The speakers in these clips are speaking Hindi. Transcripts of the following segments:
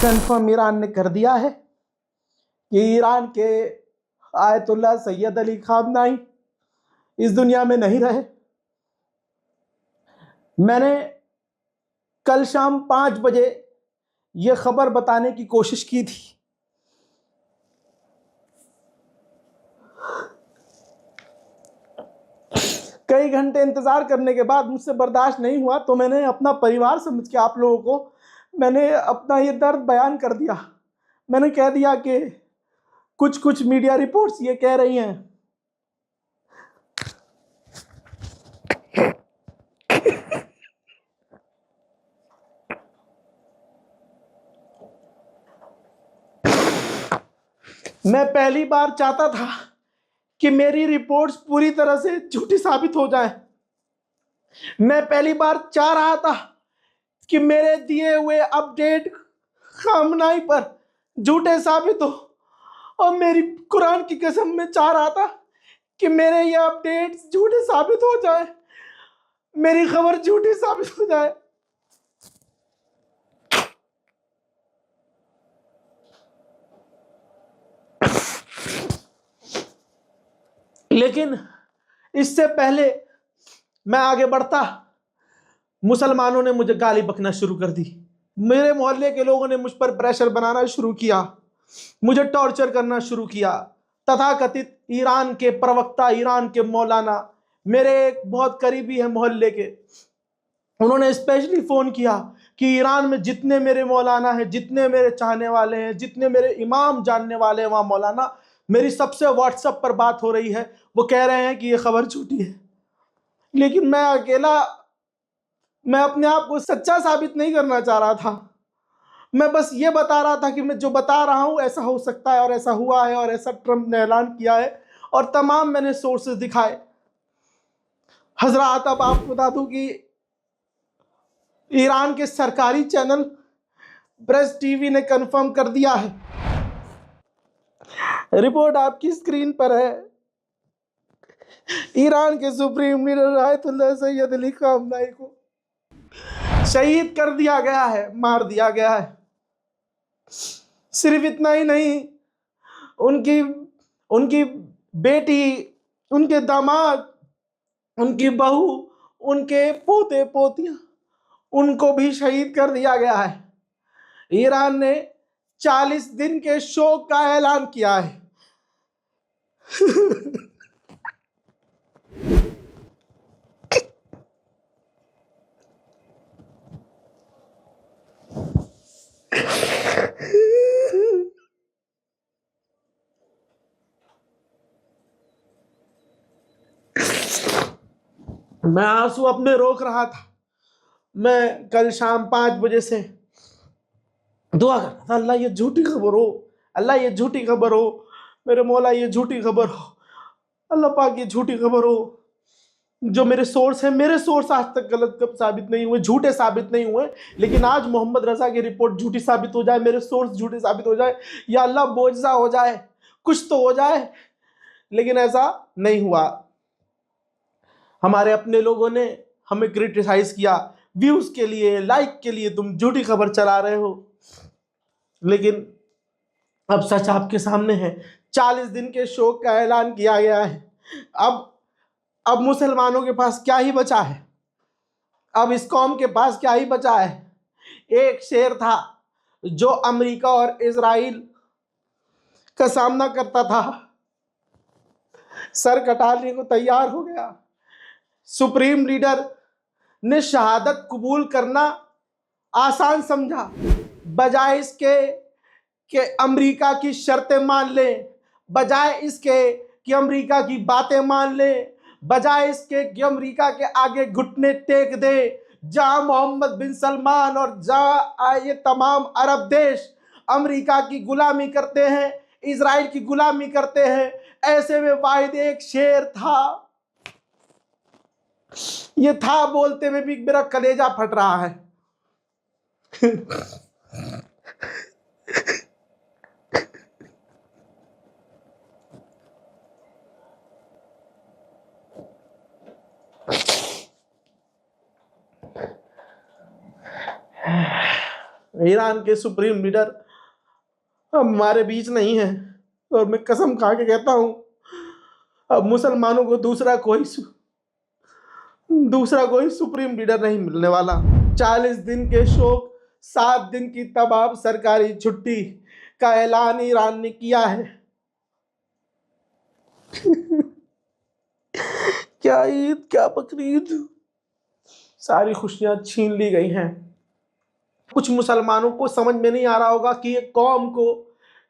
कन्फर्म ईरान ने कर दिया है कि ईरान के आयतुल्ला सैयद अली खामनाई इस दुनिया में नहीं रहे। मैंने कल शाम 5 बजे यह खबर बताने की कोशिश की थी। कई घंटे इंतजार करने के बाद मुझसे बर्दाश्त नहीं हुआ, तो मैंने अपना परिवार समझ के आप लोगों को मैंने अपना ये दर्द बयान कर दिया। मैंने कह दिया कि कुछ मीडिया रिपोर्ट्स ये कह रही हैं मैं पहली बार चाहता था कि मेरी रिपोर्ट्स पूरी तरह से झूठी साबित हो जाए। मैं पहली बार चाह रहा था कि मेरे दिए हुए अपडेट खामनाई पर झूठे साबित हो, और मेरी कुरान की कसम में चाह रहा था कि मेरे ये अपडेट्स झूठे साबित हो जाए, मेरी खबर झूठी साबित हो जाए। लेकिन इससे पहले मैं आगे बढ़ता, मुसलमानों ने मुझे गाली बकना शुरू कर दी। मेरे मोहल्ले के लोगों ने मुझ पर प्रेशर बनाना शुरू किया, मुझे टॉर्चर करना शुरू किया। तथाकथित ईरान के प्रवक्ता, ईरान के मौलाना, मेरे एक बहुत करीबी है मोहल्ले के, उन्होंने स्पेशली फोन किया कि ईरान में जितने मेरे मौलाना हैं, जितने मेरे चाहने वाले हैं, जितने मेरे इमाम जानने वाले हैं वहाँ मौलाना, मेरी सबसे व्हाट्सएप पर बात हो रही है, वो कह रहे हैं कि ये खबर झूठी है। लेकिन मैं अकेला, मैं अपने आप को सच्चा साबित नहीं करना चाह रहा था। मैं बस ये बता रहा था कि मैं जो बता रहा हूँ ऐसा हो सकता है, और ऐसा हुआ है, और ऐसा ट्रंप ने ऐलान किया है, और तमाम मैंने सोर्सेज दिखाए। हजरात, अब आपको बता दूं कि ईरान के सरकारी चैनल प्रेस टीवी ने कंफर्म कर दिया है, रिपोर्ट आपकी स्क्रीन पर है, ईरान के supreme leader ayatollah Syed Ali खामनाई को शहीद कर दिया गया है, मार दिया गया है। सिर्फ इतना ही नहीं, उनकी उनकी बेटी, उनके दामाद, उनकी बहू, उनके पोते पोतियां, उनको भी शहीद कर दिया गया है। ईरान ने 40 दिन के शोक का ऐलान किया है। मैं आंसू अपने रोक रहा था। मैं कल शाम 5 बजे से दुआ कर रहा था, अल्लाह ये झूठी खबर हो, अल्लाह ये झूठी खबर हो, मेरे मौला ये झूठी खबर हो, अल्लाह पाक ये झूठी खबर हो। जो मेरे सोर्स है, मेरे सोर्स आज तक गलत कब साबित नहीं हुए, झूठे साबित नहीं हुए, लेकिन आज मोहम्मद रजा की रिपोर्ट झूठी साबित हो जाए, मेरे सोर्स झूठे साबित हो जाए, या अल्लाह बोझा हो जाए, कुछ तो हो जाए। लेकिन ऐसा नहीं हुआ। हमारे अपने लोगों ने हमें क्रिटिसाइज किया, व्यूज के लिए, लाइक के लिए तुम झूठी खबर चला रहे हो। लेकिन अब सच आपके सामने है। 40 दिन के शोक का ऐलान किया गया है। अब मुसलमानों के पास क्या ही बचा है, अब इस कौम के पास क्या ही बचा है। एक शेर था जो अमेरिका और इजराइल का सामना करता था, सर कटाने को तैयार हो गया। सुप्रीम लीडर ने शहादत कबूल करना आसान समझा, बजाय इसके कि अमेरिका की शर्तें मान ले, बजाय इसके कि अमेरिका की बातें मान ले, बजाय इसके कि अमेरिका के आगे घुटने टेक दे। जहां मोहम्मद बिन सलमान और जहां ये तमाम अरब देश अमेरिका की गुलामी करते हैं, इजराइल की गुलामी करते हैं, ऐसे में वाहिद एक शेर था, ये था बोलते में भी मेरा कलेजा फट रहा है। ईरान के सुप्रीम लीडर हमारे बीच नहीं है, और मैं कसम खा के कहता हूं अब मुसलमानों को दूसरा कोई सुप्रीम लीडर नहीं मिलने वाला। 40 दिन के शोक, 7 दिन की तबाह सरकारी छुट्टी का ऐलान ईरान ने किया है। क्या ईद, क्या बकरीद, सारी खुशियां छीन ली गई हैं। कुछ मुसलमानों को समझ में नहीं आ रहा होगा कि ये कौम को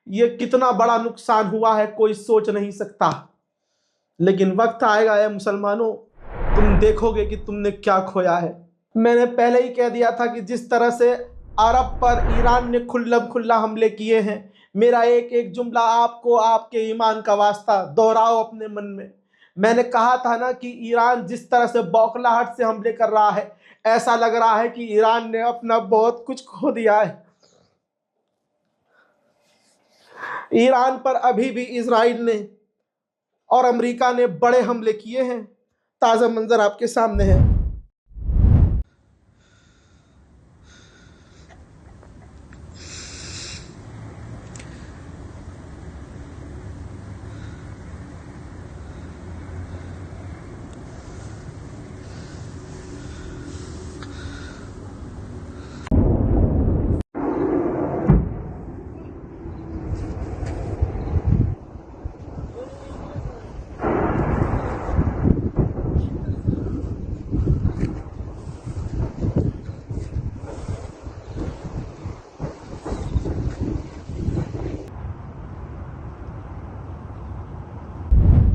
ये कितना बड़ा नुकसान हुआ है, कोई सोच नहीं सकता। लेकिन वक्त आएगा है मुसलमानों, तुम देखोगे कि तुमने क्या खोया है। मैंने पहले ही कह दिया था कि जिस तरह से अरब पर ईरान ने खुल्लम खुल्ला हमले किए हैं, मेरा एक एक जुमला आपको आपके ईमान का वास्ता दोहराओ अपने मन में। मैंने कहा था ना कि ईरान जिस तरह से बौखलाहट से हमले कर रहा है, ऐसा लग रहा है कि ईरान ने अपना बहुत कुछ खो दिया है। ईरान पर अभी भी इजराइल ने और अमेरिका ने बड़े हमले किए हैं। ताज़ा मंजर आपके सामने है।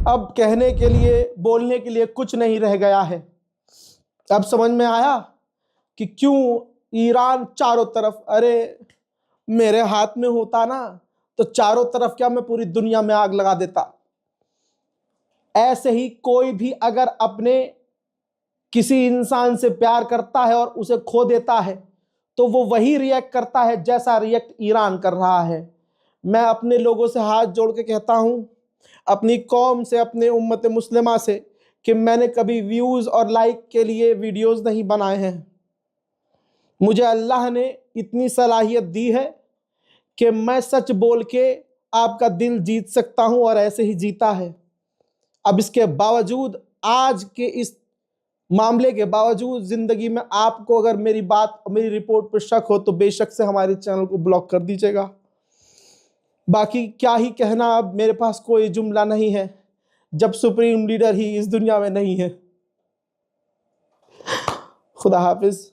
अब कहने के लिए, बोलने के लिए कुछ नहीं रह गया है। अब समझ में आया कि क्यों ईरान चारों तरफ, अरे मेरे हाथ में होता ना तो चारों तरफ क्या, मैं पूरी दुनिया में आग लगा देता। ऐसे ही कोई भी अगर अपने किसी इंसान से प्यार करता है और उसे खो देता है तो वो वही रिएक्ट करता है जैसा रिएक्ट ईरान कर रहा है। मैं अपने लोगों से हाथ जोड़ के कहता हूं, अपनी कौम से, अपने उम्मत मुस्लिमा से, कि मैंने कभी व्यूज़ और लाइक के लिए वीडियोस नहीं बनाए हैं। मुझे अल्लाह ने इतनी सलाहियत दी है कि मैं सच बोल के आपका दिल जीत सकता हूं, और ऐसे ही जीता है। अब इसके बावजूद, आज के इस मामले के बावजूद, ज़िंदगी में आपको अगर मेरी बात, मेरी रिपोर्ट पर शक हो तो बेशक से हमारे चैनल को ब्लॉक कर दीजिएगा। बाकी क्या ही कहना, अब मेरे पास कोई जुमला नहीं है जब सुप्रीम लीडर ही इस दुनिया में नहीं है। खुदा हाफिज।